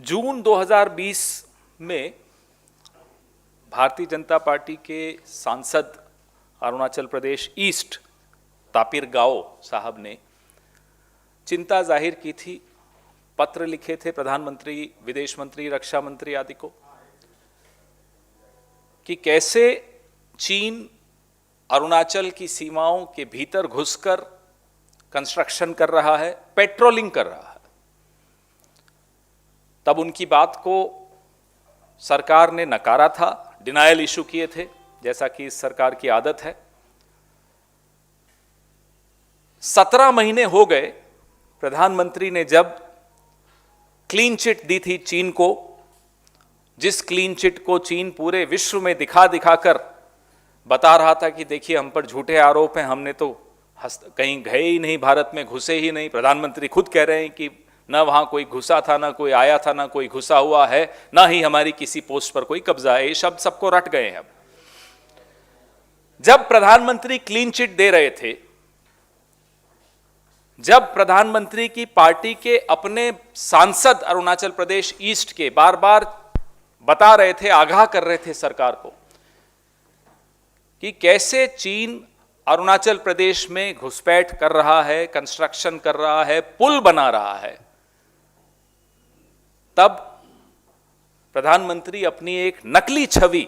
जून 2020 में भारतीय जनता पार्टी के सांसद अरुणाचल प्रदेश ईस्ट तापिर गाओ साहब ने चिंता जाहिर की थी, पत्र लिखे थे प्रधानमंत्री, विदेश मंत्री, रक्षा मंत्री आदि को कि कैसे चीन अरुणाचल की सीमाओं के भीतर घुसकर कंस्ट्रक्शन कर रहा है, पेट्रोलिंग कर रहा है। तब उनकी बात को सरकार ने नकारा था, डिनायल इशू किए थे, जैसा कि इस सरकार की आदत है। 17 महीने हो गए प्रधानमंत्री ने जब क्लीन चिट दी थी चीन को, जिस क्लीन चिट को चीन पूरे विश्व में दिखा दिखाकर बता रहा था कि देखिए हम पर झूठे आरोप हैं, हमने तो कहीं गए ही नहीं, भारत में घुसे ही नहीं। प्रधानमंत्री खुद कह रहे हैं कि ना वहां कोई घुसा था, ना कोई आया था, ना कोई घुसा हुआ है, ना ही हमारी किसी पोस्ट पर कोई कब्जा है। ये शब्द सबको रट गए हैं। अब जब प्रधानमंत्री क्लीन चिट दे रहे थे, जब प्रधानमंत्री की पार्टी के अपने सांसद अरुणाचल प्रदेश ईस्ट के बार बार बता रहे थे, आगाह कर रहे थे सरकार को कि कैसे चीन अरुणाचल प्रदेश में घुसपैठ कर रहा है, कंस्ट्रक्शन कर रहा है, पुल बना रहा है, तब प्रधानमंत्री अपनी एक नकली छवि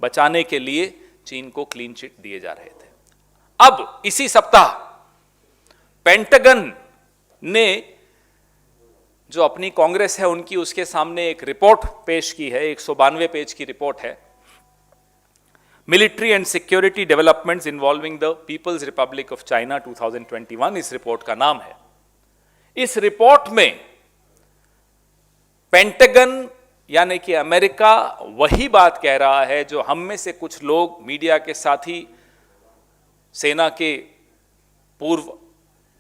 बचाने के लिए चीन को क्लीन चिट दिए जा रहे थे। अब इसी सप्ताह पेंटागन ने जो अपनी कांग्रेस है उनकी, उसके सामने एक रिपोर्ट पेश की है, 192 पेज की रिपोर्ट है, military and security developments involving the People's Republic of China 2021, इस रिपोर्ट का नाम है। इस रिपोर्ट में पेंटागन यानी कि अमेरिका वही बात कह रहा है जो हम में से कुछ लोग, मीडिया के साथी, सेना के पूर्व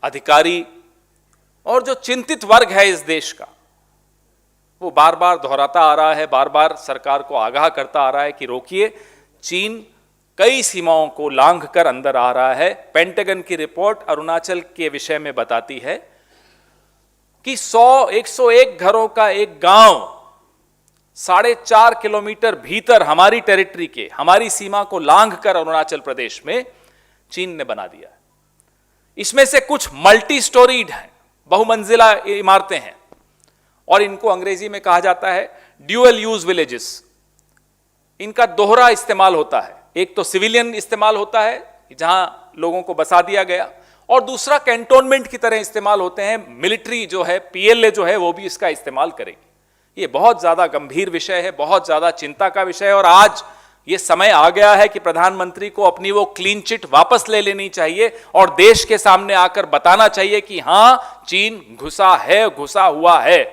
अधिकारी और जो चिंतित वर्ग है इस देश का, वो बार बार दोहराता आ रहा है, बार बार सरकार को आगाह करता आ रहा है कि रोकिए, चीन कई सीमाओं को लांघ कर अंदर आ रहा है। पेंटागन की रिपोर्ट अरुणाचल के विषय में बताती है कि 101 घरों का एक गांव 4.5 किलोमीटर भीतर हमारी टेरिटरी के, हमारी सीमा को लांघ कर अरुणाचल प्रदेश में चीन ने बना दिया है। इसमें से कुछ मल्टी स्टोरीड हैं, बहुमंजिला इमारतें हैं, और इनको अंग्रेजी में कहा जाता है ड्यूअल यूज विलेजेस। इनका दोहरा इस्तेमाल होता है, एक तो सिविलियन इस्तेमाल होता है जहां लोगों को बसा दिया गया, और दूसरा कैंटोनमेंट की तरह इस्तेमाल होते हैं। मिलिट्री जो है, पीएलए जो है, वो भी इसका इस्तेमाल करेगी। ये बहुत ज्यादा गंभीर विषय है, बहुत ज्यादा चिंता का विषय है, और आज ये समय आ गया है कि प्रधानमंत्री को अपनी वो क्लीन चिट वापस ले लेनी चाहिए और देश के सामने आकर बताना चाहिए कि हां, चीन घुसा है, घुसा हुआ है।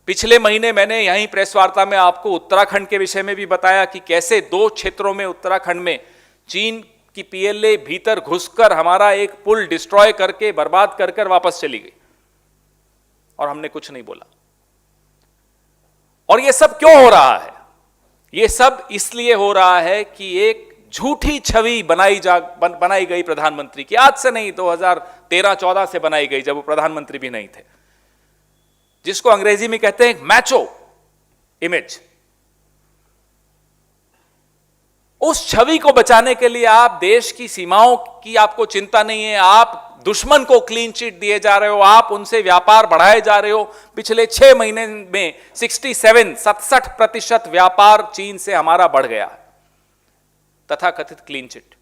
पिछले महीने मैंने यहीं प्रेस वार्ता में आपको उत्तराखंड के विषय में भी बताया कि कैसे 2 क्षेत्रों में उत्तराखंड में चीन की पीएलए भीतर घुसकर हमारा एक पुल डिस्ट्रॉय करके, बर्बाद कर वापस चली गई, और हमने कुछ नहीं बोला। और यह सब क्यों हो रहा है? यह सब इसलिए हो रहा है कि एक झूठी छवि बनाई गई प्रधानमंत्री की। आज से नहीं, 2013-14 से बनाई गई, जब वो प्रधानमंत्री भी नहीं थे, जिसको अंग्रेजी में कहते हैं मैचो इमेज। उस छवि को बचाने के लिए आप देश की सीमाओं की आपको चिंता नहीं है, आप दुश्मन को क्लीन चिट दिए जा रहे हो, आप उनसे व्यापार बढ़ाए जा रहे हो। पिछले 6 महीने में 67% व्यापार चीन से हमारा बढ़ गया है, तथाकथित क्लीन चिट।